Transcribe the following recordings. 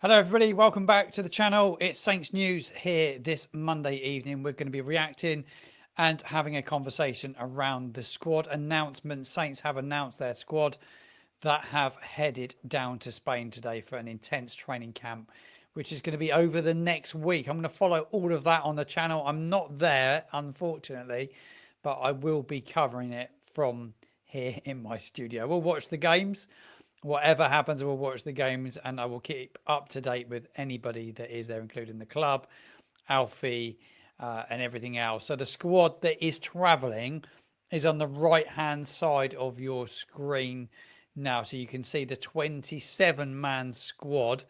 Hello, everybody. Welcome back to the channel. It's Saints News here this Monday evening. We're going to be reacting and having a conversation around the squad announcement. Saints have announced their squad that have headed down to Spain today for an intense training camp, which is going to be over the next week. I'm going to follow all of that on the channel. I'm not there, unfortunately, but I will be covering it from here in my studio. We'll watch the games. Whatever happens, we'll watch the games and I will keep up to date with anybody that is there, including the club, Alfie, and everything else. So the squad that is travelling is on the right-hand side of your screen now. So you can see the 27-man squad.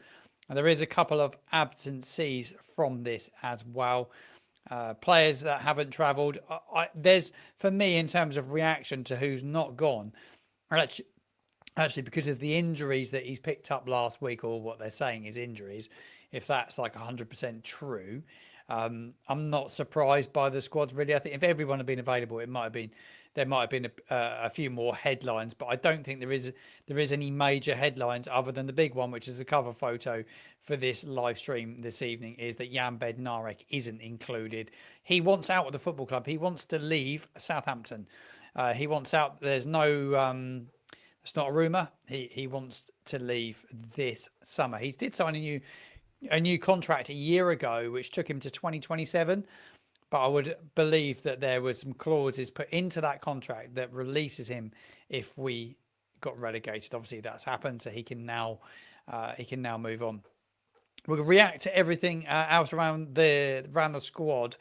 And there is a couple of absences from this as well. Players that haven't travelled. There's, for me, in terms of reaction to who's not gone, actually, because of the injuries that he's picked up last week, or what they're saying is injuries, if that's like 100% true, I'm not surprised by the squad, really. I think if everyone had been available, there might have been a few more headlines, but I don't think there is any major headlines other than the big one, which is the cover photo for this live stream this evening, is that Jan Bednarek isn't included. He wants out of the football club. He wants to leave Southampton. He wants out. There's no... It's not a rumour. He wants to leave this summer. He did sign a new contract a year ago, which took him to 2027. But I would believe that there was some clauses put into that contract that releases him if we got relegated. Obviously, that's happened, so he can now move on. We'll react to everything else around the squad.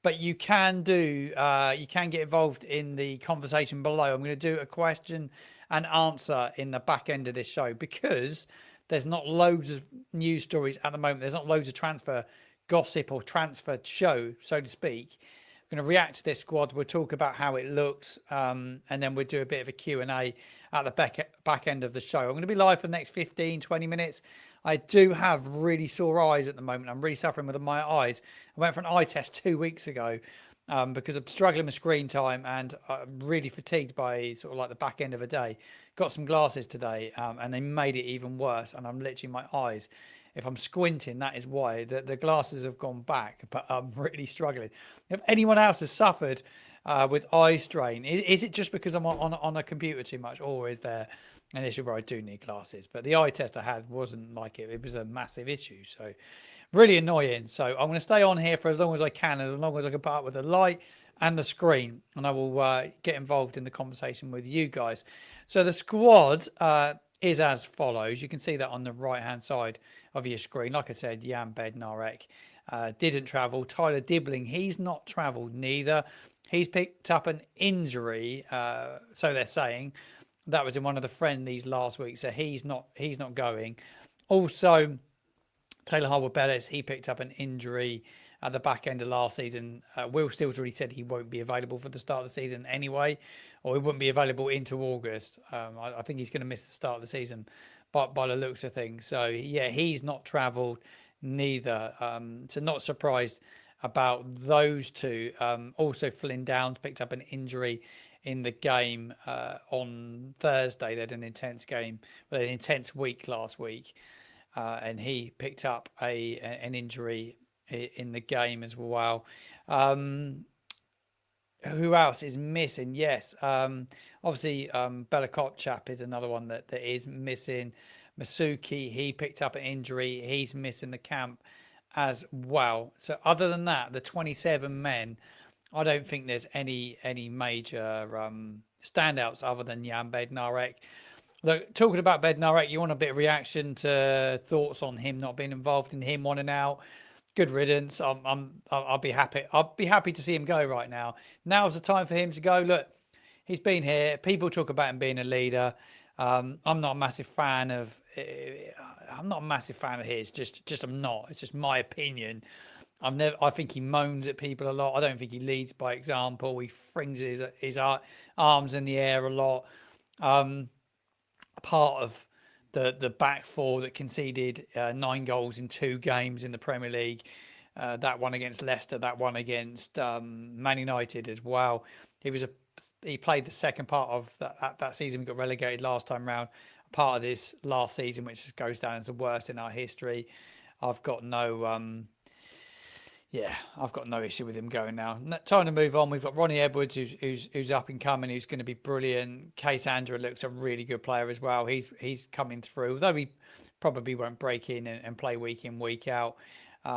But you can get involved in the conversation below. I'm going to do a question and answer in the back end of this show because there's not loads of news stories at the moment. There's not loads of transfer gossip or transfer show, so to speak. I'm going to react to this squad. We'll talk about how it looks, and then we'll do a bit of a Q&A at the back end of the show. I'm going to be live for the next 15, 20 minutes. I do have really sore eyes at the moment. I'm really suffering with my eyes. I went for an eye test 2 weeks ago because I'm struggling with screen time and I'm really fatigued by sort of like the back end of a day. Got some glasses today and they made it even worse. And I'm literally, my eyes, if I'm squinting, that is why. The glasses have gone back, but I'm really struggling. If anyone else has suffered with eye strain, is it just because I'm on a computer too much, or is there an issue where I do need glasses? But the eye test I had wasn't like it was a massive issue, so really annoying. So I'm going to stay on here for as long as I can put up with the light and the screen, and I will get involved in the conversation with you guys. So the squad is as follows. You can see that on the right hand side of your screen. Like I said, Jan Bednarek didn't travel. Tyler Dibbling, he's not travelled neither. He's picked up an injury, so they're saying. That was in one of the friendlies last week, so he's not going. Also, Taylor Harwood-Bellis, he picked up an injury at the back end of last season. Will Stills already said he won't be available for the start of the season anyway, or he wouldn't be available into August. I think he's going to miss the start of the season by the looks of things. So, yeah, he's not travelled neither. So not surprised about those two. Also, Flynn Downs picked up an injury in the game on Thursday. They had an intense game, an intense week last week, and he picked up an injury in the game as well. Who else is missing? Yes, obviously Bella Kotchap is another one that is missing. Masuki, he picked up an injury. He's missing the camp as well. So other than that, the 27 men, I don't think there's any major standouts other than Jan Bednarek. Look, talking about Bednarek, you want a bit of reaction to thoughts on him not being involved in him wanting out. Good riddance. I'll be happy. I'll be happy to see him go right now. Now's the time for him to go. Look, he's been here. People talk about him being a leader. I'm not a massive fan of. I'm not a massive fan of his. Just I'm not. It's just my opinion. I think he moans at people a lot. I don't think he leads by example. He flings his arms in the air a lot. Part of the back four that conceded 9 goals in 2 games in the Premier League. That one against Leicester, that one against Man United as well. He played the second part of that season. We got relegated last time round. part of this last season, which goes down as the worst in our history. I've got no yeah, I've got no issue with him going now. Time to move on. We've got Ronnie Edwards, who's up and coming, who's going to be brilliant. Case Andrew looks a really good player as well. He's coming through, although he probably won't break in play week in, week out.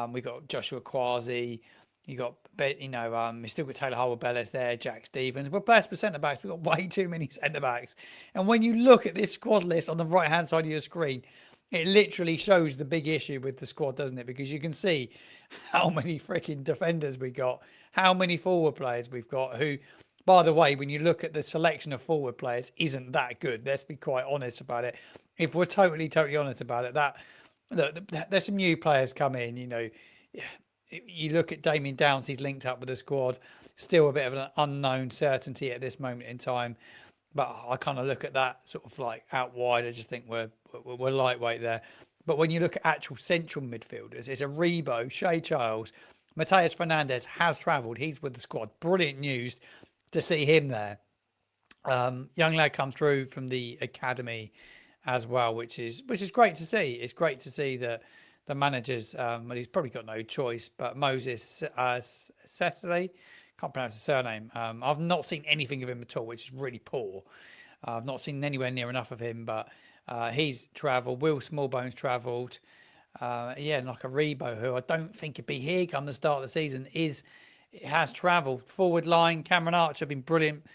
We've got Joshua Quasi. You got, we still got Taylor Harwood-Bellis there, Jack Stevens. We're blessed with centre backs. We've got way too many centre backs. And when you look at this squad list on the right hand side of your screen, it literally shows the big issue with the squad, doesn't it? Because you can see how many freaking defenders we got, how many forward players we've got, who, by the way, when you look at the selection of forward players, isn't that good. Let's be quite honest about it. If we're totally honest about it, there's some new players come in, you look at Damien Downs, he's linked up with the squad, still a bit of an unknown certainty at this moment in time. But I kind of look at that sort of like out wide. I just think we're lightweight there. But when you look at actual central midfielders, it's a Rebo, Shea Charles, Mateus Fernandez has travelled. He's with the squad. Brilliant news to see him there. Young lad comes through from the academy as well, which is great to see. It's great to see that the managers, he's probably got no choice, but Moses Saturday. Can't pronounce his surname. I've not seen anything of him at all, which is really poor. I've not seen anywhere near enough of him, but he's travelled. Will Smallbone's travelled. And like a Rebo, who I don't think could be here come the start of the season, has travelled. Forward line, Cameron Archer been brilliant,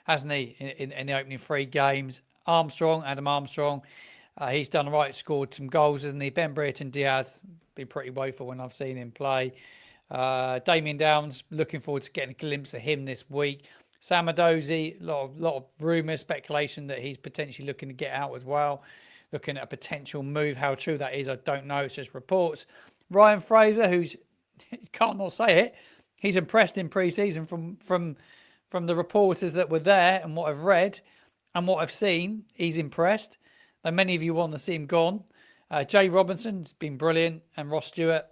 hasn't he, in the opening 3 games. Adam Armstrong, he's done right, scored some goals, hasn't he? Ben Brereton Diaz, been pretty woeful when I've seen him play. Damien Downs, looking forward to getting a glimpse of him this week. Sam Adozi, a lot of rumours, speculation that he's potentially looking to get out as well. Looking at a potential move. How true that is, I don't know. It's just reports. Ryan Fraser, who's, can't not say it, he's impressed in pre-season from the reporters that were there and what I've read and what I've seen. He's impressed. Though many of you want to see him gone. Jay Robinson's been brilliant, and Ross Stewart,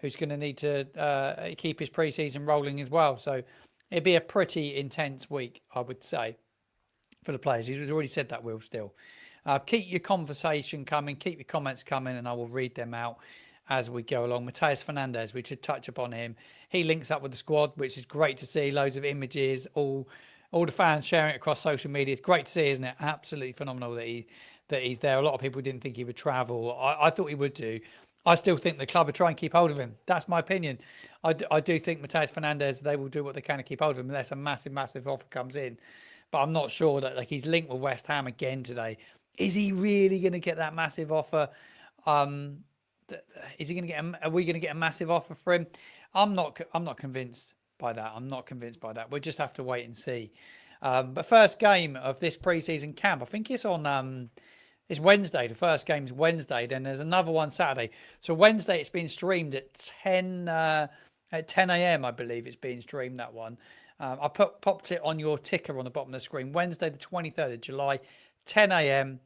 who's going to need to keep his pre-season rolling as well. So it'd be a pretty intense week, I would say, for the players. He's already said that, Will, still. Keep your conversation coming, keep your comments coming, and I will read them out as we go along. Mateus Fernandez, we should touch upon him. He links up with the squad, which is great to see. Loads of images, all the fans sharing it across social media. It's great to see, isn't it? Absolutely phenomenal that he's there. A lot of people didn't think he would travel. I thought he would do. I still think the club will try and keep hold of him. That's my opinion. I do think Mateus Fernandez, they will do what they can to keep hold of him unless a massive offer comes in. But I'm not sure that he's linked with West Ham again today. Is he really going to get that massive offer? Is he going to get? Are we going to get a massive offer for him? I'm not convinced by that. I'm not convinced by that. We'll just have to wait and see. But first game of this pre-season camp, I think it's on. It's Wednesday. The first game's Wednesday. Then there's another one Saturday. So Wednesday, it's been streamed at 10 a.m. I believe it's being streamed, that one. I popped it on your ticker on the bottom of the screen. Wednesday, the 23rd of July, 10 a.m.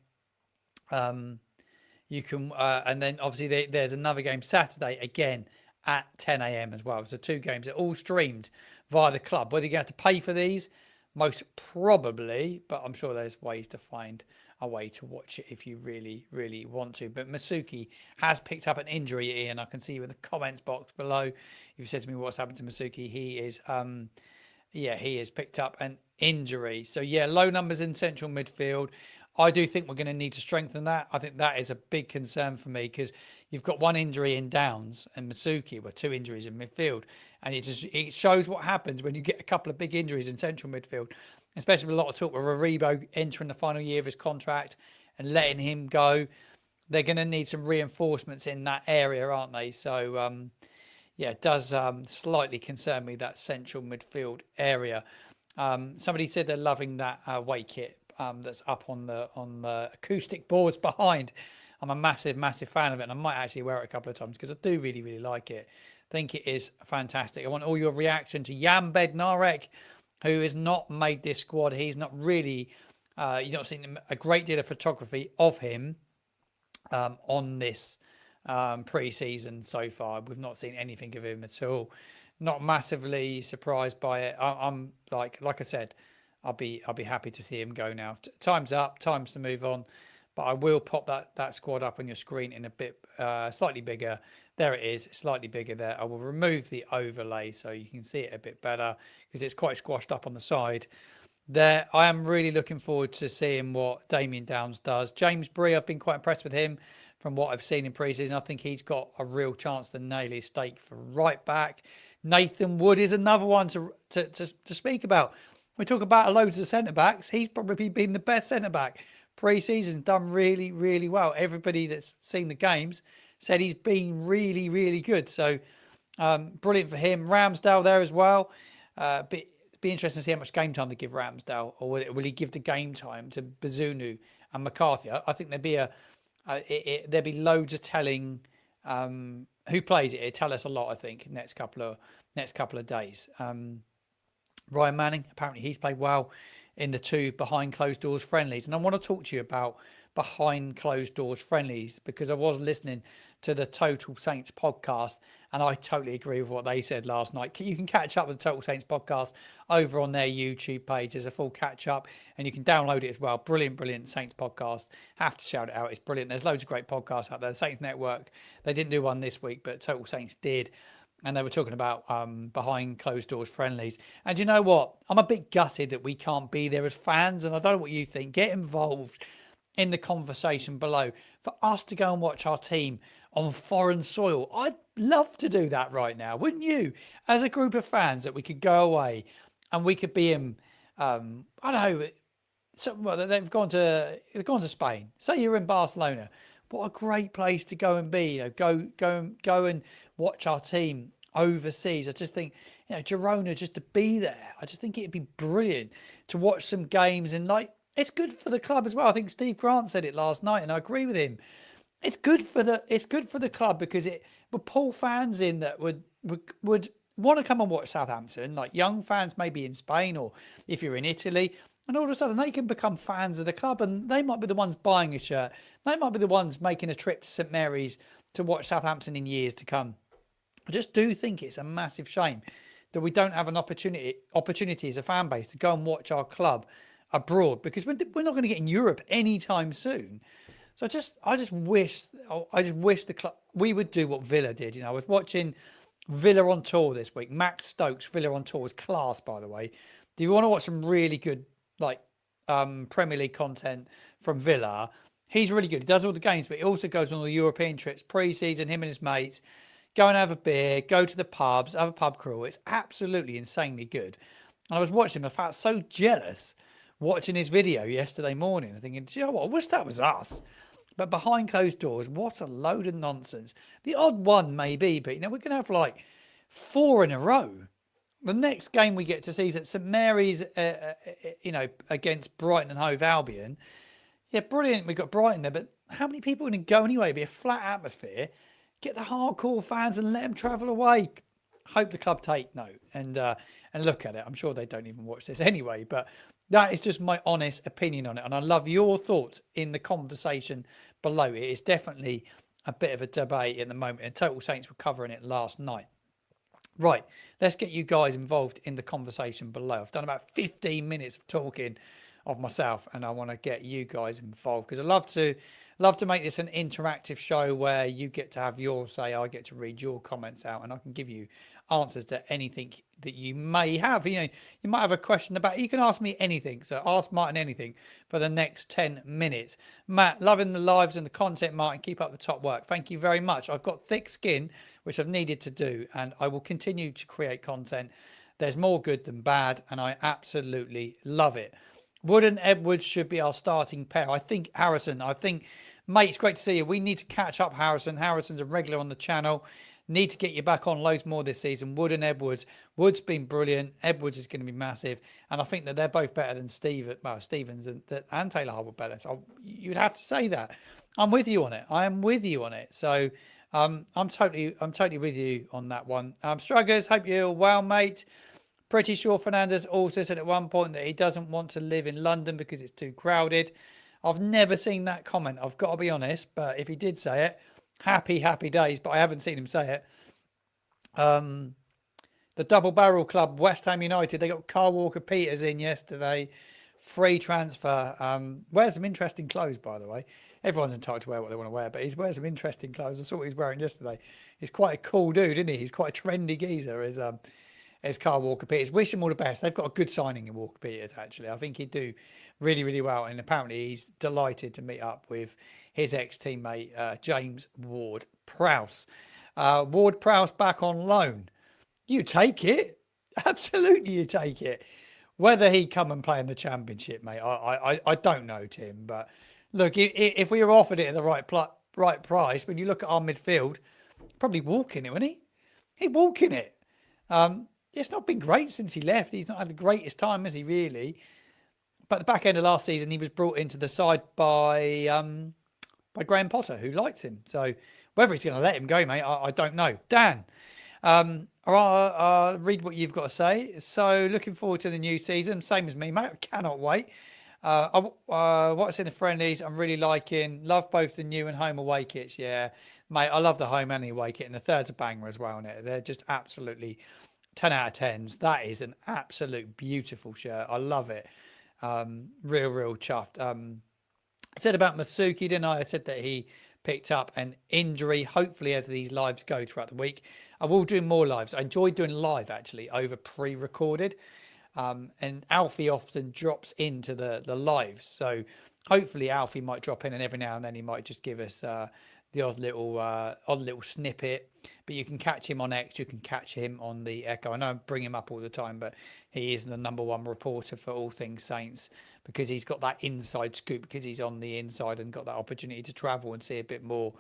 You can, and then obviously there's another game Saturday again at 10 a.m. as well. So 2 games are all streamed via the club. Whether you have to pay for these, most probably, but I'm sure there's ways to find a way to watch it if you really want to. But Masuki has picked up an injury, Ian. I can see you in the comments box below. You've said to me what's happened to Masuki. He has picked up an injury. So yeah, low numbers in central midfield. I do think we're going to need to strengthen that. I think that is a big concern for me because you've got 1 injury in Downs and Masuki, with 2 injuries in midfield. And it shows what happens when you get a couple of big injuries in central midfield, especially with a lot of talk with Rebo entering the final year of his contract and letting him go. They're going to need some reinforcements in that area, aren't they? So, it does slightly concern me, that central midfield area. Somebody said they're loving that away kit that's up on the acoustic boards behind. I'm a massive fan of it, and I might actually wear it a couple of times because I do really like it. I think it is fantastic. I want all your reaction to Jan Bednarek, who has not made this squad. He's not really, you've not seen a great deal of photography of him on this pre-season so far. We've not seen anything of him at all. Not massively surprised by it. I'm like I said, I'll be happy to see him go now. Time's up. Time's to move on. but I will pop that squad up on your screen in a bit, slightly bigger. There it is, slightly bigger there. I will remove the overlay so you can see it a bit better because it's quite squashed up on the side. There, I am really looking forward to seeing what Damien Downs does. James Bree, I've been quite impressed with him from what I've seen in pre-season. I think he's got a real chance to nail his stake for right back. Nathan Wood is another one to speak about. We talk about loads of centre backs. He's probably been the best centre back pre-season, done really, really well. Everybody that's seen the games said he's been really, really good. So brilliant for him. Ramsdale there as well. Be interesting to see how much game time they give Ramsdale, or will he give the game time to Bazunu and McCarthy? I think there'd be loads of telling who plays it. It'll tell us a lot, I think, next couple of days. Ryan Manning, apparently he's played well in the 2 behind closed doors friendlies, and I want to talk to you about behind closed doors friendlies because I was listening to the Total Saints podcast and I totally agree with what they said last night. You can catch up with the Total Saints podcast over on their YouTube page. There's a full catch up and you can download it as well. Brilliant Saints podcast. Have to shout it out. It's brilliant. There's loads of great podcasts out there. The Saints Network, they didn't do one this week, but Total Saints did. And they were talking about behind closed doors friendlies. And you know what? I'm a bit gutted that we can't be there as fans. And I don't know what you think. Get involved in the conversation below for us to go and watch our team on foreign soil. I'd love to do that right now, wouldn't you? As a group of fans, that we could go away and we could be in, I don't know, they've gone to Spain. Say you're in Barcelona. What a great place to go and be. Go and watch our team overseas. I just think, Girona, just to be there. I just think it'd be brilliant to watch some games and it's good for the club as well. I think Steve Grant said it last night, and I agree with him. It's good for the club because it would pull fans in that would want to come and watch Southampton, like young fans maybe in Spain or if you're in Italy, and all of a sudden they can become fans of the club and they might be the ones buying a shirt. They might be the ones making a trip to St Mary's to watch Southampton in years to come. I just do think it's a massive shame that we don't have an opportunity as a fan base to go and watch our club abroad because we're not going to get in Europe anytime soon. So I just wish the club, we would do what Villa did. I was watching Villa on tour this week. Max Stokes, Villa on tour, is class, by the way. Do you want to watch some really good Premier League content from Villa? He's really good. He does all the games, but he also goes on all the European trips pre-season. Him and his mates go and have a beer, go to the pubs, have a pub crawl. It's absolutely insanely good. And I was watching him. I felt so jealous watching his video yesterday morning, thinking, do you know what? I wish that was us. But behind closed doors, what a load of nonsense. The odd one maybe, but we're going to have 4 in a row. The next game we get to see is at St Mary's, against Brighton and Hove Albion. Yeah, brilliant. We've got Brighton there, but how many people are going to go anyway? It'll be a flat atmosphere. Get the hardcore fans and let them travel away. Hope the club take note and look at it. I'm sure they don't even watch this anyway, but that is just my honest opinion on it. And I love your thoughts in the conversation below. It is definitely a bit of a debate at the moment, and Total Saints were covering it last night. Right, let's get you guys involved in the conversation below. I've done about 15 minutes of talking of myself, and I want to get you guys involved because I love to make this an interactive show where you get to have your say, I get to read your comments out, and I can give you answers to anything that you may have. You might have a question about, you can ask me anything. So ask Martin anything for the next 10 minutes. Matt, loving the lives and the content, Martin. Keep up the top work. Thank you very much. I've got thick skin, which I've needed to do, and I will continue to create content. There's more good than bad, and I absolutely love it. Wood and Edwards should be our starting pair. I think Harrison, mate, it's great to see you. We need to catch up, Harrison. Harrison's a regular on the channel. Need to get you back on loads more this season. Wood and Edwards. Wood's been brilliant. Edwards is going to be massive. And I think that they're both better than Stevens and Taylor Harwood better. So you'd have to say that. I'm with you on it. I am with you on it. So I'm totally with you on that one. Struggers, hope you're well, mate. Pretty sure Fernandez also said at one point that he doesn't want to live in London because it's too crowded. I've never seen that comment, I've got to be honest, but if he did say it, happy days, but I haven't seen him say it. The Double Barrel Club, West Ham United, they got Carl Walker-Peters in yesterday free transfer. Wears some interesting clothes, by the way. Everyone's entitled to wear what they want to wear, but he wears some interesting clothes. I saw what he's wearing yesterday. He's quite a cool dude, isn't he? He's quite a trendy geezer, as Carl Walker Peters. Wish him all the best. They've got a good signing in Walker Peters, actually. I think he'd do really, really well. And apparently he's delighted to meet up with his ex-teammate, James Ward-Prowse. Ward-Prowse back on loan. You take it. Absolutely, you take it. Whether he'd come and play in the Championship, mate, I don't know, Tim. But look, if we were offered it at the right price, when you look at our midfield, probably walking it, wouldn't he? He'd walk in it. It's not been great since he left. He's not had the greatest time, has he, really? But the back end of last season, he was brought into the side by Graham Potter, who liked him. So whether he's going to let him go, mate, I don't know. Dan, I'll read what you've got to say. So looking forward to the new season. Same as me, mate. I cannot wait. What's in the friendlies, I'm really liking. Love both the new and home away kits. Yeah, mate, I love the home and the away kit. And the third's a banger as well, isn't it? They're just absolutely 10 out of 10s. That is an absolute beautiful shirt. I love it. Real chuffed. I said about Masuki, didn't I? I said that he picked up an injury. Hopefully, as these lives go throughout the week, I will do more lives. I enjoy doing live, actually, over pre-recorded. And Alfie often drops into the lives. So hopefully Alfie might drop in, and every now and then he might just give us the odd little snippet. But you can catch him on X, you can catch him on the Echo. I know I bring him up all the time, but he is the #1 reporter for all things Saints, because he's got that inside scoop, because he's on the inside and got that opportunity to travel and see a bit more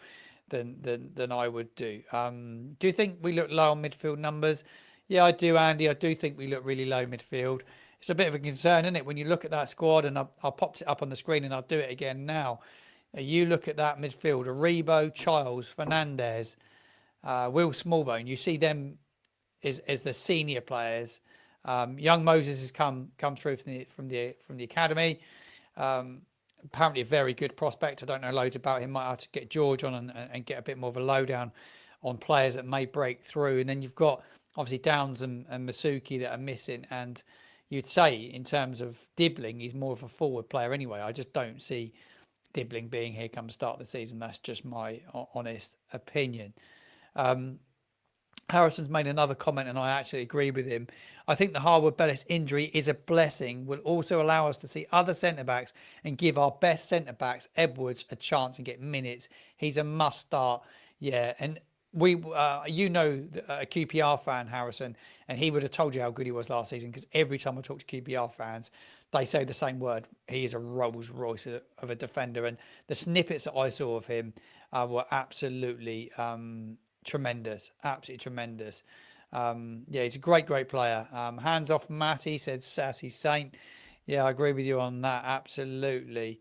than I would do. Do you think we look low on midfield numbers? Yeah, I do, Andy. I do think we look really low midfield. It's a bit of a concern, isn't it, when you look at that squad, and I'll pop it up on the screen and I'll do it again now. You look at that midfield: Aribo, Childs, Fernandez, Will Smallbone. You see them as the senior players. Young Moses has come through from the academy. Apparently a very good prospect. I don't know loads about him. Might have to get George on and get a bit more of a lowdown on players that may break through. And then you've got obviously Downs and Masuki that are missing. And you'd say in terms of Dibbling, he's more of a forward player anyway. I just don't see Dibbling being here come start the season. That's just my honest opinion. Harrison's made another comment, and I actually agree with him. I think the Harwood Bellis injury is a blessing, will also allow us to see other centre-backs and give our best centre-backs, Edwards, a chance and get minutes. He's a must-start. Yeah, and we, a QPR fan, Harrison, and he would have told you how good he was last season, because every time I talk to QPR fans, they say the same word. He is a Rolls Royce of a defender, and the snippets that I saw of him were absolutely tremendous, absolutely tremendous. Yeah, he's a great player. Hands off Matty, said Sassy Saint. Yeah, I agree with you on that. Absolutely.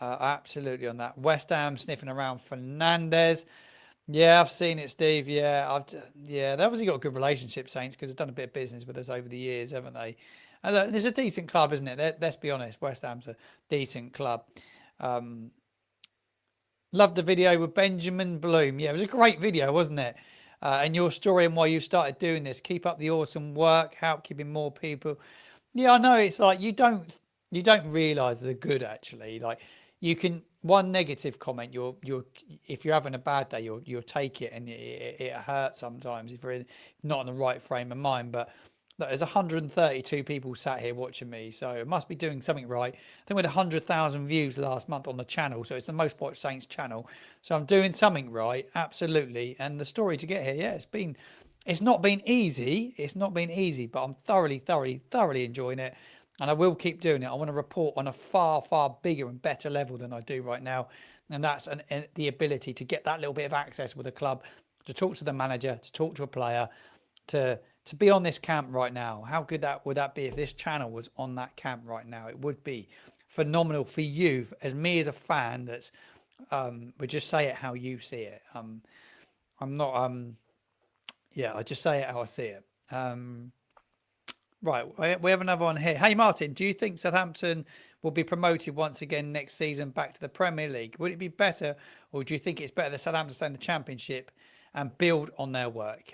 Absolutely on that. West Ham sniffing around Fernandez. Yeah, I've seen it, Steve. Yeah, they've obviously got a good relationship, Saints, because they've done a bit of business with us over the years, haven't they? And look, it's a decent club, isn't it? Let's be honest. West Ham's a decent club. Loved the video with Benjamin Bloom. Yeah, it was a great video, wasn't it? And your story and why you started doing this. Keep up the awesome work. Help keeping more people. Yeah, I know. It's like you don't realise the good, actually. Like, you can, one negative comment, if you're having a bad day, you'll take it, and it hurts sometimes if you're not in the right frame of mind. But look, there's 132 people sat here watching me, so it must be doing something right. I think we had 100,000 views last month on the channel, so it's the most watched Saints channel. So I'm doing something right, absolutely. And the story to get here, yeah, it's not been easy. It's not been easy, but I'm thoroughly enjoying it. And I will keep doing it. I want to report on a far bigger and better level than I do right now. And that's the ability to get that little bit of access with a club, to talk to the manager, to talk to a player, to be on this camp right now. How good would that be if this channel was on that camp right now? It would be phenomenal for you, as me as a fan that's would just say it how you see it. I'm not I just say it how I see it. Right, we have another one here. Hey Martin, do you think Southampton will be promoted once again next season back to the Premier League? Would it be better, or do you think it's better that Southampton stay in the Championship and build on their work?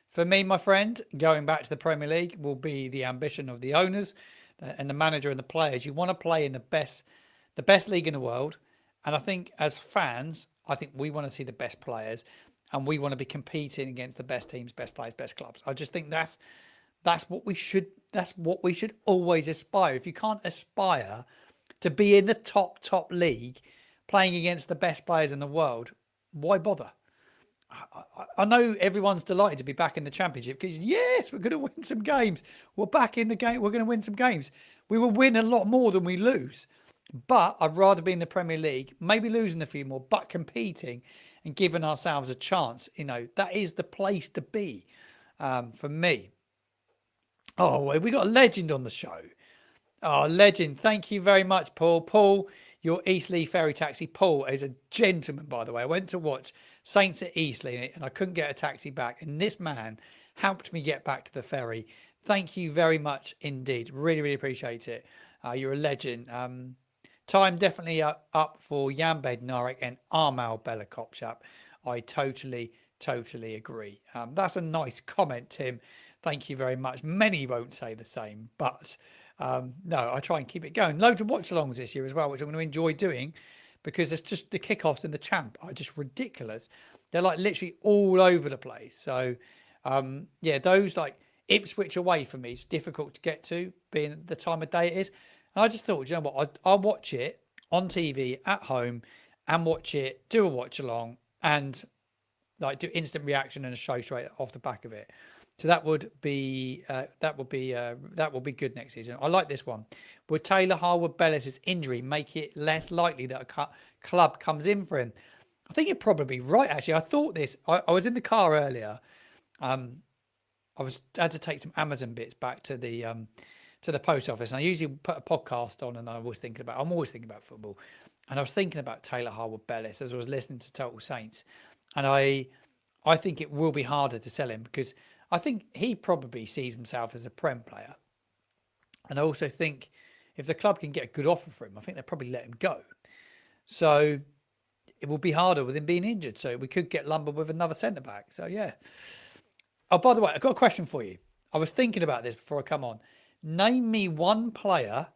For me, my friend, going back to the Premier League will be the ambition of the owners. and the manager and the players. You want to play in the best league in the world. And I think as fans, I think we want to see the best players, and we want to be competing against the best teams, best players, best clubs. I just think that's what we should always aspire. If you can't aspire to be in the top league, playing against the best players in the world, why bother? I know everyone's delighted to be back in the championship because yes, we're going to win some games. We're back in the game. We're going to win some games. We will win a lot more than we lose. But I'd rather be in the Premier League, maybe losing a few more, but competing and giving ourselves a chance. That is the place to be for me. Oh, we got a legend on the show. Oh, legend. Thank you very much, Paul. Paul, your Eastleigh ferry taxi. Paul is a gentleman, by the way. I went to watch Saints at Eastleigh and I couldn't get a taxi back. And this man helped me get back to the ferry. Thank you very much indeed. Really, really appreciate it. You're a legend. Time definitely up for Jan Bednarek and Armal Bella Kopchap. I totally agree. That's a nice comment, Tim. Thank you very much. Many won't say the same, but no, I try and keep it going. Loads of watch-alongs this year as well, which I'm going to enjoy doing because it's just the kickoffs and the champ are just ridiculous. They're like literally all over the place. So, yeah, those like Ipswich away for me is difficult to get to, being the time of day it is. And I just thought, you know what, I'll watch it on TV at home and watch it, do a watch-along and like do instant reaction and a show straight off the back of it. So that would be good next season. I like this one. Would Taylor Harwood-Bellis' injury make it less likely that a club comes in for him? I think you're probably right. Actually, I thought this. I was in the car earlier. I had to take some Amazon bits back to the post office. And I usually put a podcast on, and I'm always thinking about football. And I was thinking about Taylor Harwood-Bellis as I was listening to Total Saints, and I think it will be harder to sell him because I think he probably sees himself as a Prem player. And I also think if the club can get a good offer for him, I think they'll probably let him go. So it will be harder with him being injured. So we could get lumbered with another centre-back. So, yeah. Oh, by the way, I've got a question for you. I was thinking about this before I come on. Name me one player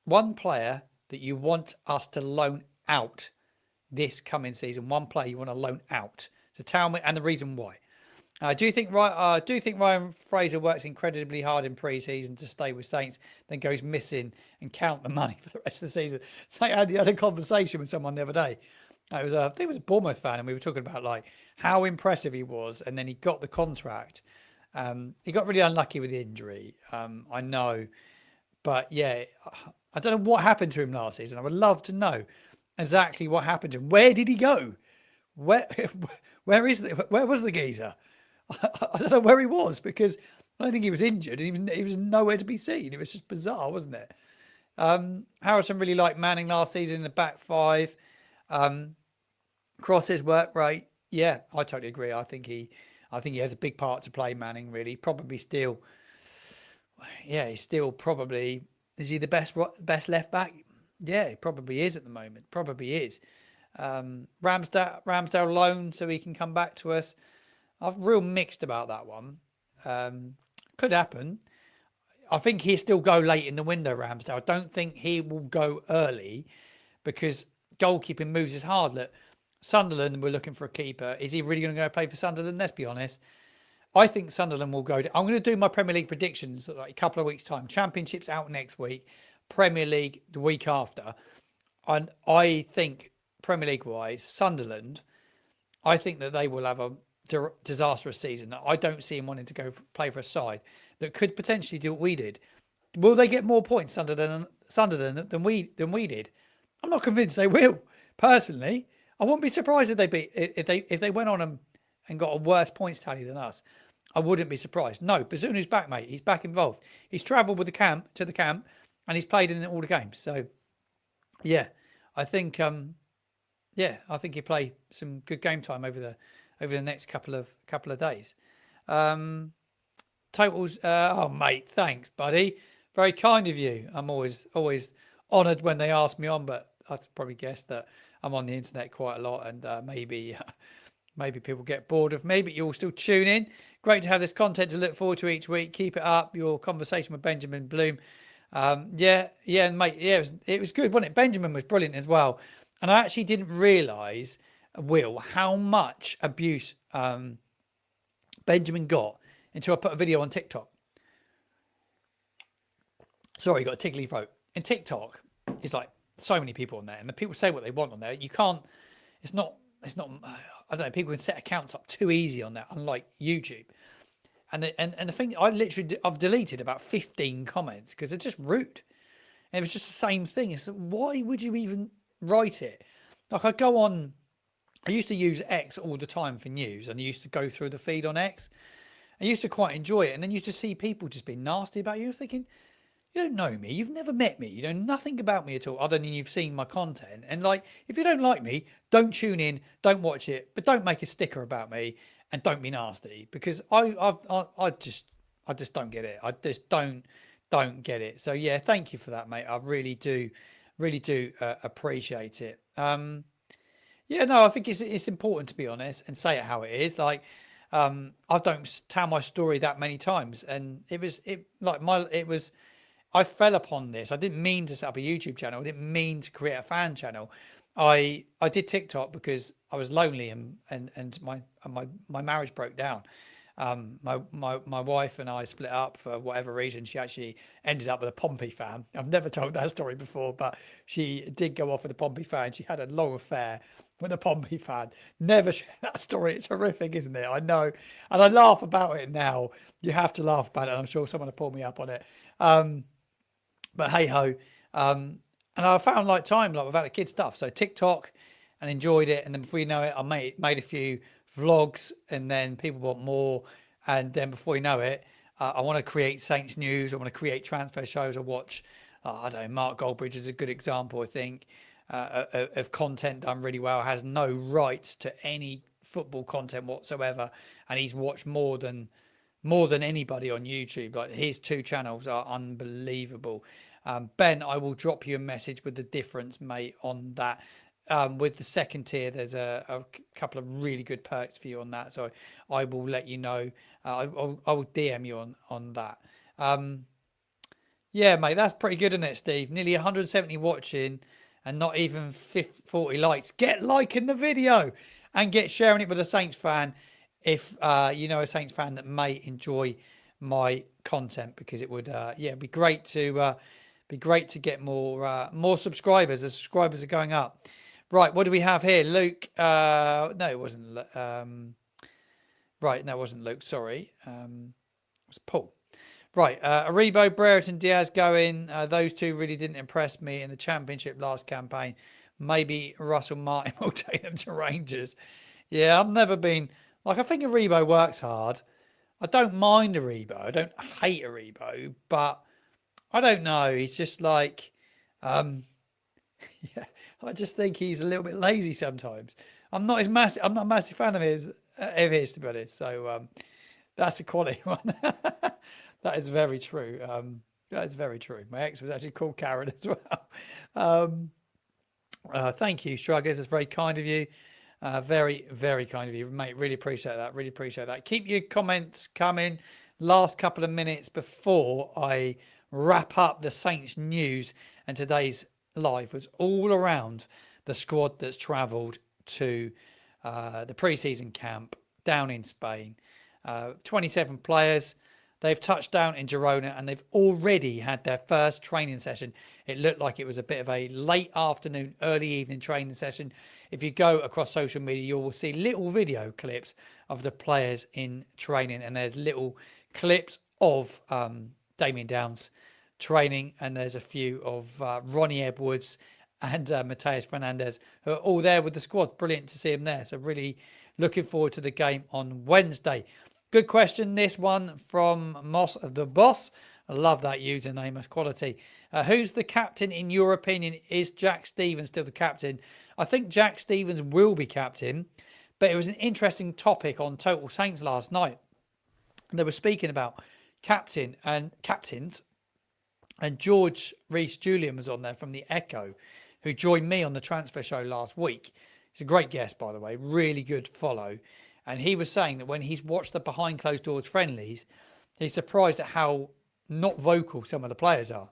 that you want us to loan out this coming season. One player you want to loan out. So tell me, and the reason why. Do you think Ryan Fraser works incredibly hard in pre-season to stay with Saints, then goes missing and count the money for the rest of the season? So I had a conversation with someone the other day. I think it was a Bournemouth fan, and we were talking about like how impressive he was, and then he got the contract. He got really unlucky with the injury. I know, but yeah, I don't know what happened to him last season. I would love to know exactly what happened to him. Where did he go? Where was the geezer? I don't know where he was because I don't think he was injured. He was nowhere to be seen. It was just bizarre, wasn't it? Harrison really liked Manning last season in the back five. Cross's work rate, yeah, I totally agree. I think he has a big part to play. Manning really probably still, yeah, he's still probably, is he the best left back? Yeah, he probably is at the moment. Probably is. Ramsdale loan so he can come back to us. I'm real mixed about that one. Could happen. I think he'll still go late in the window, Ramsdale. I don't think he will go early because goalkeeping moves is hard. Look, Sunderland, we're looking for a keeper. Is he really going to go play for Sunderland? Let's be honest. I think Sunderland will go. I'm going to do my Premier League predictions like a couple of weeks' time. Championship's out next week. Premier League the week after. And I think Premier League-wise, Sunderland, I think that they will have a disastrous season. I don't see him wanting to go play for a side that could potentially do what we did. Will they get more points Sunderland than we did? I'm not convinced they will. Personally, I wouldn't be surprised if they went on and got a worse points tally than us. I wouldn't be surprised. No, Bazunu's back, mate. He's back involved. He's travelled with the camp and he's played in all the games. So, yeah, I think he'll play some good game time over the next couple of days. Totals. Oh, mate, thanks, buddy. Very kind of you. I'm always honoured when they ask me on, but I've probably guessed that I'm on the internet quite a lot, and maybe maybe people get bored of me, but you'll still tune in. Great to have this content to look forward to each week. Keep it up. Your conversation with Benjamin Bloom. Yeah, mate. Yeah, it was good, wasn't it? Benjamin was brilliant as well. And I actually didn't realise, Will, how much abuse Benjamin got until I put a video on TikTok. Sorry, got a tickly throat. In TikTok, it's like so many people on there, and the people say what they want on there. You can't. It's not. I don't know. People can set accounts up too easy on that, unlike YouTube. And the thing, I've deleted about 15 comments because they're just rude. And it was just the same thing. It's like, why would you even write it? Like I used to use X all the time for news, and I used to go through the feed on X. I used to quite enjoy it, and then you just see people just being nasty about you. I was thinking, you don't know me. You've never met me. You know nothing about me at all, other than you've seen my content. And like, if you don't like me, don't tune in, don't watch it, but don't make a sticker about me, and don't be nasty, because I just don't get it. I just don't get it. So yeah, thank you for that, mate. I really do appreciate it. Yeah, no, I think it's important to be honest and say it how it is. Like, I don't tell my story that many times, and I fell upon this. I didn't mean to set up a YouTube channel. I didn't mean to create a fan channel. I did TikTok because I was lonely and my marriage broke down. My wife and I split up for whatever reason. She actually ended up with a Pompey fan. I've never told that story before, but she did go off with a Pompey fan. She had a long affair with a Pompey fan. Never share that story. It's horrific, isn't it? I know. And I laugh about it now. You have to laugh about it. I'm sure someone will pull me up on it. But hey ho. And I found like time, like without the kid stuff. So TikTok, and enjoyed it. And then before you know it, I made a few vlogs, and then people want more. And then before you know it, I want to create Saints news. I want to create transfer shows. I watch, I don't know, Mark Goldbridge is a good example, I think, of content done really well. Has no rights to any football content whatsoever, and he's watched more than anybody on YouTube. Like, his 2 channels are unbelievable. Ben, I will drop you a message with the difference, mate, on that. With the second tier, there's a couple of really good perks for you on that. So I will let you know. I will DM you on that. Yeah, mate, that's pretty good, isn't it, Steve? Nearly 170 watching and not even 40 likes. Get liking the video and get sharing it with a Saints fan if you know a Saints fan that may enjoy my content, because it would be great to get more subscribers. The subscribers are going up. Right, what do we have here? Luke. No, it wasn't. Right, no, it wasn't Luke. Sorry, it was Paul. Right, Aribo, Brereton, Diaz going. Those 2 really didn't impress me in the Championship last campaign. Maybe Russell Martin will take them to Rangers. Yeah, I've never been. Like, I think Aribo works hard. I don't mind Aribo. I don't hate Aribo, but I don't know. He's just like, yeah. I just think he's a little bit lazy sometimes. I'm not a massive fan of his to be honest. So that's a quality one. That is very true. That is very true. My ex was actually called Karen as well. Thank you, Shruggers. It's very kind of you. Very, very kind of you, mate. Really appreciate that. Really appreciate that. Keep your comments coming. Last couple of minutes before I wrap up the Saints news, and today's live was all around the squad that's travelled to the pre-season camp down in Spain. 27 players. They've touched down in Girona, and they've already had their first training session. It looked like it was a bit of a late afternoon, early evening training session. If you go across social media, you will see little video clips of the players in training, and there's little clips of Damien Downs training, and there's a few of Ronnie Edwards and Mateus Fernandez, who are all there with the squad. Brilliant to see him there. So really looking forward to the game on Wednesday. Good question, this one from Moss the Boss. I love that username, that's quality. Who's the captain in your opinion? Is Jack Stevens still the captain? I think Jack Stevens will be captain, but it was an interesting topic on Total Saints last night. They were speaking about captains, and George Rees-Julian was on there from the Echo, who joined me on the transfer show last week. He's a great guest, by the way, really good follow. And he was saying that when he's watched the behind closed doors friendlies, he's surprised at how not vocal some of the players are.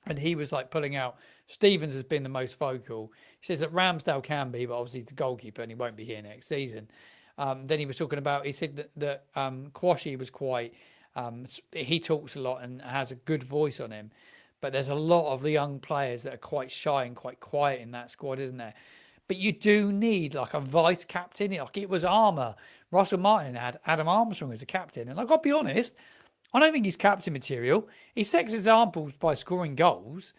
And he was like pulling out. Stevens has been the most vocal. He says that Ramsdale can be, but obviously he's the goalkeeper and he won't be here next season. Then he was talking about, he said that Kwashi was quite, he talks a lot and has a good voice on him. But there's a lot of the young players that are quite shy and quite quiet in that squad, isn't there? But you do need like a vice captain. Like it was Armour. Russell Martin had Adam Armstrong as a captain. And like, I'll be honest, I don't think he's captain material. He sets examples by scoring goals.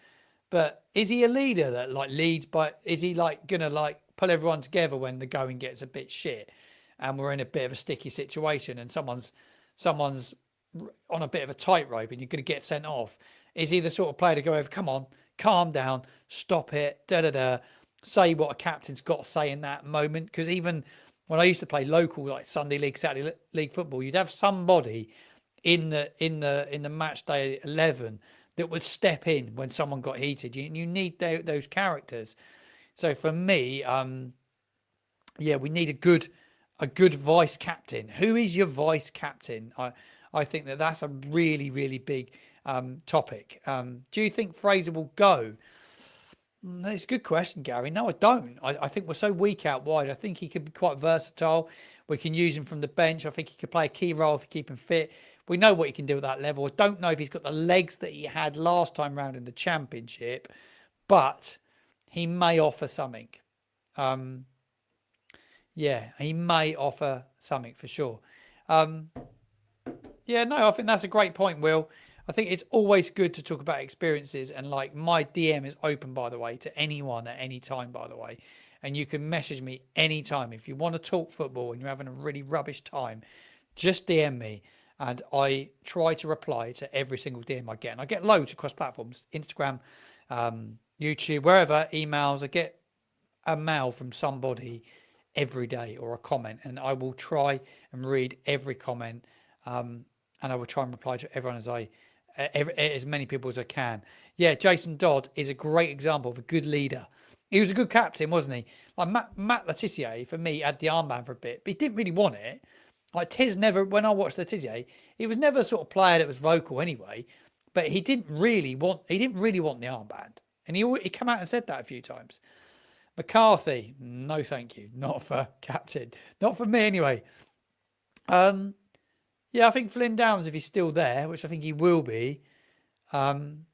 But is he a leader that like leads by, is he like going to like pull everyone together when the going gets a bit shit and we're in a bit of a sticky situation and someone's on a bit of a tightrope and you're going to get sent off? Is he the sort of player to go over, come on, calm down, stop it, say what a captain's got to say in that moment? Because even when I used to play local, like Sunday League, Saturday League football, you'd have somebody in the match day 11 that would step in when someone got heated. You need those characters. So for me, we need a good vice captain. Who is your vice captain? I think that's a really, really big topic. Do you think Fraser will go? That's a good question, Gary. No, I don't. I think we're so weak out wide. I think he could be quite versatile. We can use him from the bench. I think he could play a key role if we keep him fit. We know what he can do at that level. I don't know if he's got the legs that he had last time round in the Championship, but he may offer something. He may offer something for sure. I think that's a great point, Will. I think it's always good to talk about experiences, and like my DM is open, by the way, to anyone at any time, by the way. And you can message me anytime. If you want to talk football and you're having a really rubbish time, just DM me. And I try to reply to every single DM I get. And I get loads across platforms, Instagram, YouTube, wherever, emails. I get a mail from somebody every day or a comment. And I will try and read every comment. And I will try and reply to everyone as many people as I can. Yeah, Jason Dodd is a great example of a good leader. He was a good captain, wasn't he? Like Matt Letitia, for me, had the armband for a bit, but he didn't really want it. Like Tiz never, when I watched Letitia, he was never a sort of player that was vocal anyway, but he didn't really want the armband. And he come out and said that a few times. McCarthy, no thank you. Not for captain. Not for me anyway. I think Flynn Downs, if he's still there, which I think he will be, I'm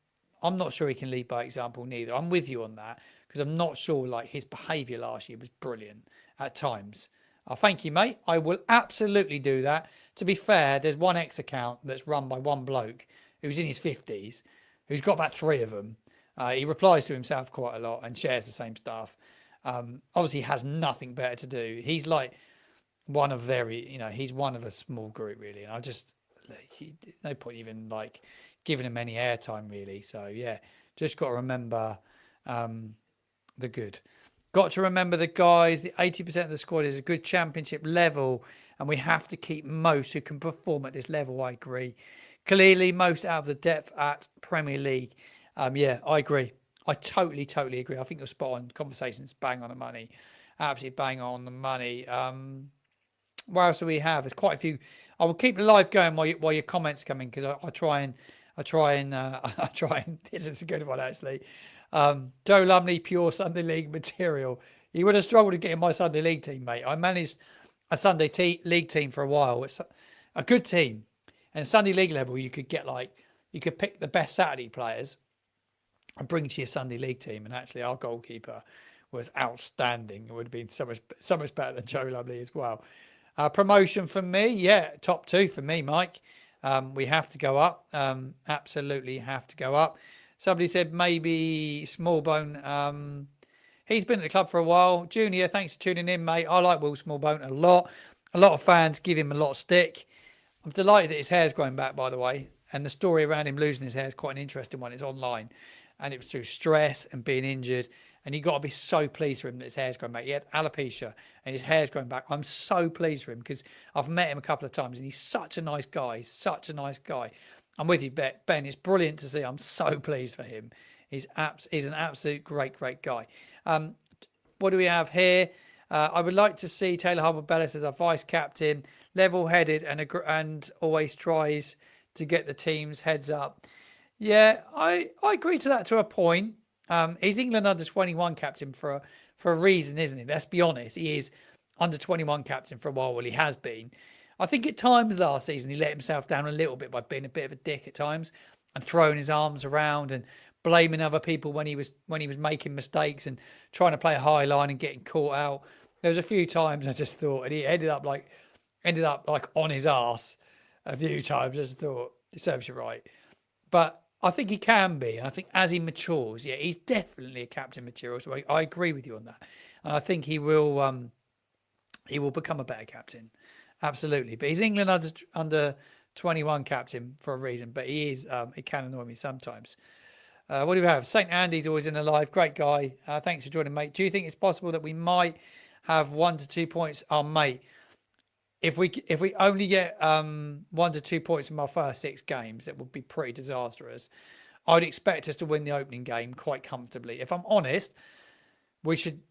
not sure he can lead by example neither. I'm with you on that because I'm not sure like his behaviour last year was brilliant at times. Thank you, mate. I will absolutely do that. To be fair, there's one X account that's run by one bloke who's in his 50s, who's got about 3 of them. He replies to himself quite a lot and shares the same stuff. Obviously, he has nothing better to do. He's like one of he's one of a small group, really. And there's no point even like giving him any airtime, really. So, yeah, just got to remember the good. Got to remember the guys, the 80% of the squad is a good championship level, and we have to keep most who can perform at this level. I agree. Clearly, most out of the depth at Premier League. I agree. I totally agree. I think you're spot on. Conversations bang on the money. Absolutely bang on the money. What else do we have? There's quite a few. I will keep the live going while your comments come in because I try and this is a good one actually. Joe Lumley, pure Sunday League material. You would have struggled to get in my Sunday League team, mate. I managed a Sunday League team for a while. It's a good team. And Sunday League level, you could pick the best Saturday players and bring to your Sunday League team. And actually, our goalkeeper was outstanding. It would have been so much better than Joe Lumley as well. Promotion for me, top 2 for me, Mike. We have to go up. Absolutely have to go up. Somebody said maybe Smallbone. He's been at the club for a while. Junior, thanks for tuning in, mate. I like Will Smallbone a lot. A lot of fans give him a lot of stick. I'm delighted that his hair's growing back, by the way. And the story around him losing his hair is quite an interesting one. It's online. And it was through stress and being injured. And you got to be so pleased for him that his hair's growing back. He had alopecia and his hair's growing back. I'm so pleased for him because I've met him a couple of times and he's such a nice guy. I'm with you, Ben. It's brilliant to see. I'm so pleased for him. He's an absolute great guy. What do we have here? I would like to see Taylor Harbour-Bellis as our vice captain, level-headed and always tries to get the team's heads up. Yeah, I agree to that to a point. He's England under 21 captain for a reason, isn't he? Let's be honest. He is under 21 captain for a while. Well, he has been. I think at times last season he let himself down a little bit by being a bit of a dick at times and throwing his arms around and blaming other people when he was making mistakes and trying to play a high line and getting caught out. There was a few times I just thought, and he ended up like on his arse a few times. I just thought, it serves you right. But I think he can be, and I think as he matures, yeah, he's definitely a captain material. So I agree with you on that, and I think he will become a better captain, absolutely. But he's England under 21 captain for a reason. But he is it can annoy me sometimes. What do we have? St. Andy's always in the live. Great guy. Thanks for joining, mate. Do you think it's possible that we might have 1 to 2 points? Oh, mate, if we only get 1 to 2 points from our first 6 games, it would be pretty disastrous. I'd expect us to win the opening game quite comfortably. If I'm honest, we should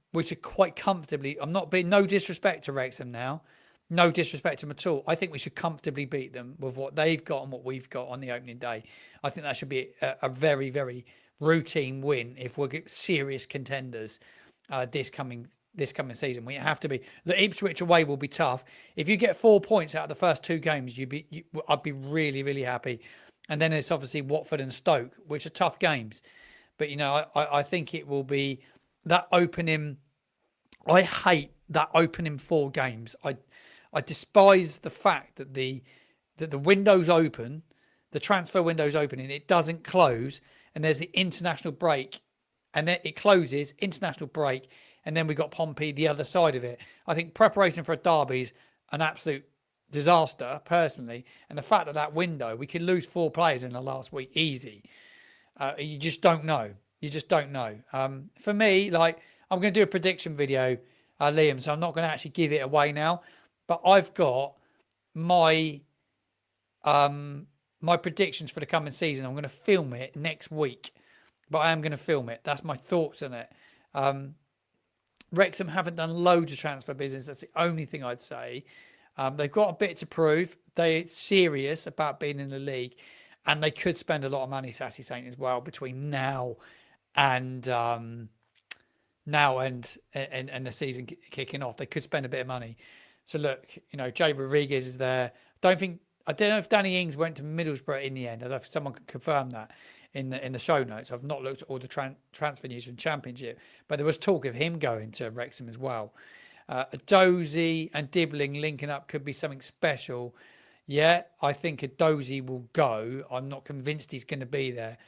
quite comfortably. I'm not being no disrespect to Wrexham now. No disrespect to them at all. I think we should comfortably beat them with what they've got and what we've got on the opening day. I think that should be a very, very routine win if we're serious contenders this coming season. We have to be. The Ipswich away will be tough. If you get 4 points out of the first 2 games, I'd be really, really happy. And then it's obviously Watford and Stoke, which are tough games. But I think it will be that opening. I hate that opening 4 games. I despise the fact that the window's open, the transfer window's open, and it doesn't close. And there's the international break, and then it closes, international break, and then we got Pompey the other side of it. I think preparation for a derby is an absolute disaster, personally. And the fact that window, we could lose 4 players in the last week easy. You just don't know. You just don't know. For me, like, I'm going to do a prediction video, Liam, so I'm not going to actually give it away now. But I've got my my predictions for the coming season. I'm going to film it next week, but I am going to film it. That's my thoughts on it. Wrexham haven't done loads of transfer business. That's the only thing I'd say. They've got a bit to prove. They're serious about being in the league, and they could spend a lot of money, Sassy Saint, as well between now and the season kicking off. They could spend a bit of money. So look, Jay Rodriguez is there. I don't know if Danny Ings went to Middlesbrough in the end. I don't know if someone can confirm that in the show notes. I've not looked at all the transfer news from Championship, but there was talk of him going to Wrexham as well. Dozy and Dibbling linking up could be something special. Yeah, I think a Dozy will go. I'm not convinced he's going to be there,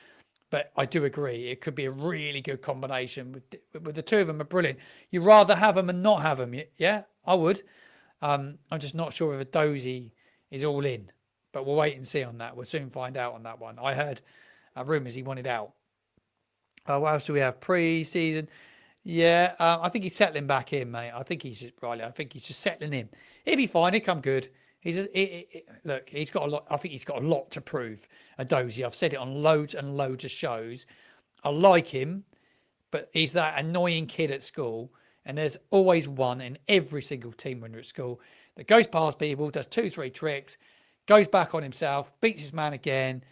but I do agree it could be a really good combination. With the two of them are brilliant. You'd rather have them and not have them. Yeah, I would. I'm just not sure if a Dozy is all in, but we'll wait and see on that. We'll soon find out on that one. I heard rumours he wanted out. What else do we have? Pre-season. Yeah, I think he's settling back in, mate. I think he's just settling in. He'll be fine. He'll come good. Look, he's got a lot. I think he's got a lot to prove. A Dozy. I've said it on loads and loads of shows. I like him, but he's that annoying kid at school. And there's always one in every single team when you're at school that goes past people, does 2-3 tricks, goes back on himself, beats his man again,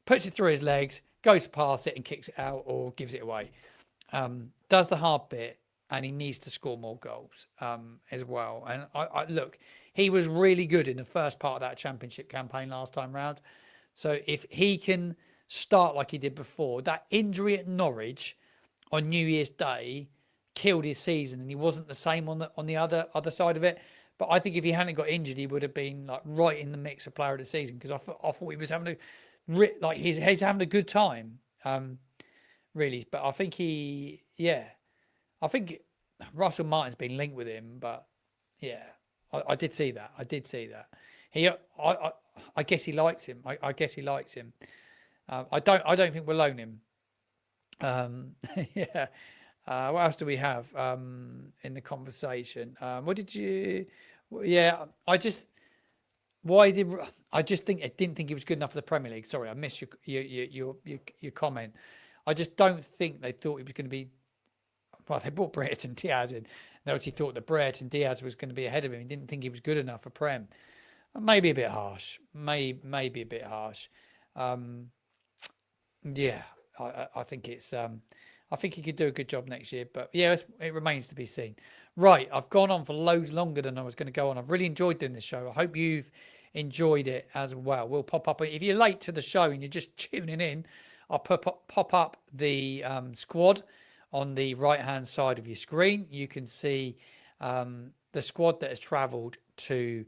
puts it through his legs, goes past it and kicks it out or gives it away. Does the hard bit, and he needs to score more goals as well. And I look, he was really good in the first part of that Championship campaign last time round. So if he can start like he did before, that injury at Norwich on New Year's Day killed his season, and he wasn't the same on the other side of it. But I think if he hadn't got injured, he would have been like right in the mix of player of the season, because I thought he was having he's having a good time, really. But I think I think Russell Martin's been linked with him, but yeah, I did see that. I guess he likes him. I guess he likes him. I don't think we'll loan him. Yeah. What else do we have in the conversation? What did you? Yeah, I didn't think he was good enough for the Premier League. Sorry, I missed your comment. I just don't think they thought he was going to be. Well, they brought Brereton Diaz in. They obviously thought that Brereton Diaz was going to be ahead of him. He didn't think he was good enough for Prem. Maybe a bit harsh. Maybe a bit harsh. Yeah, I think it's. I think he could do a good job next year. But yeah, it remains to be seen. Right, I've gone on for loads longer than I was going to go on. I've really enjoyed doing this show. I hope you've enjoyed it as well. We'll pop up if you're late to the show and you're just tuning in. I'll pop up the squad on the right hand side of your screen. You can see the squad that has travelled to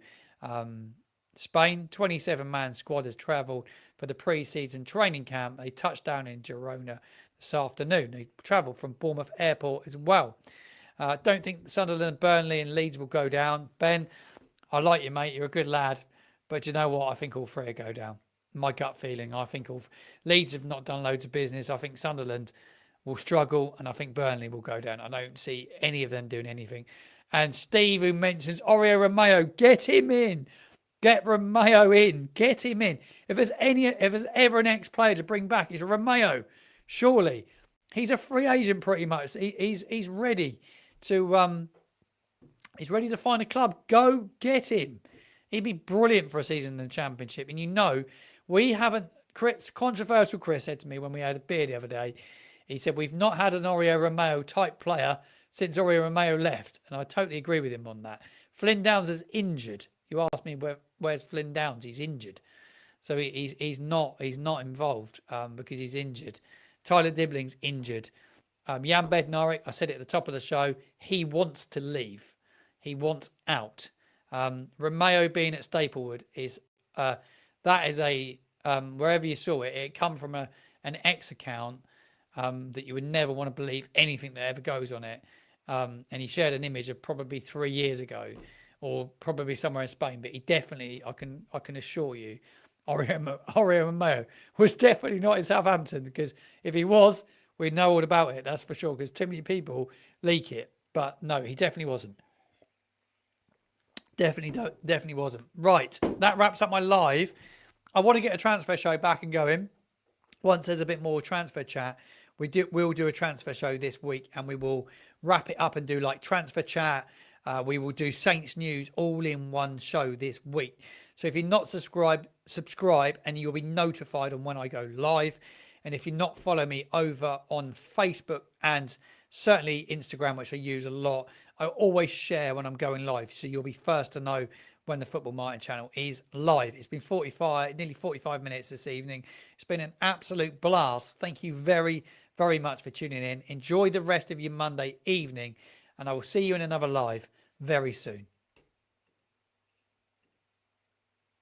Spain. 27-man squad has travelled for the pre-season training camp. They touched down in Girona this afternoon. They travelled from Bournemouth Airport as well. Don't think Sunderland, Burnley and Leeds will go down. Ben, I like you, mate. You're a good lad. But you know what? I think all three will go down. My gut feeling. I think Leeds have not done loads of business. I think Sunderland will struggle. And I think Burnley will go down. I don't see any of them doing anything. And Steve, who mentions Oriol Romeo, get him in. Get Romeo in. Get him in. If there's ever an ex-player to bring back, it's Romeo. Surely. He's a free agent pretty much. He's ready to find a club. Go get him. He'd be brilliant for a season in the Championship. And you know, we haven't. Controversial Chris said to me when we had a beer the other day, he said, we've not had an Oriol Romeo type player since Oriol Romeo left. And I totally agree with him on that. Flynn Downs is injured. You asked me where's Flynn Downs? He's injured. So he's not involved because he's injured. Tyler Dibling's injured. Jan Bednarek, I said it at the top of the show, he wants to leave. He wants out. Romeo being at Staplewood is that is a wherever you saw it, it come from an X account that you would never want to believe anything that ever goes on it. And he shared an image of probably 3 years ago, or probably somewhere in Spain. But he definitely, I can assure you, Oriol Romeo was definitely not in Southampton, because if he was, we'd know all about it. That's for sure, because too many people leak it. But no, he definitely wasn't. Definitely wasn't. Right, that wraps up my live. I want to get a transfer show back and going. Once there's a bit more transfer chat, we'll do a transfer show this week, and we will wrap it up and do like transfer chat. We will do Saints news all in one show this week. So if you're not subscribed, subscribe, and you'll be notified on when I go live. And if you're not following me over on Facebook and certainly Instagram, which I use a lot, I always share when I'm going live. So you'll be first to know when the Football Martin channel is live. It's been nearly 45 minutes this evening. It's been an absolute blast. Thank you very, very much for tuning in. Enjoy the rest of your Monday evening, and I will see you in another live very soon.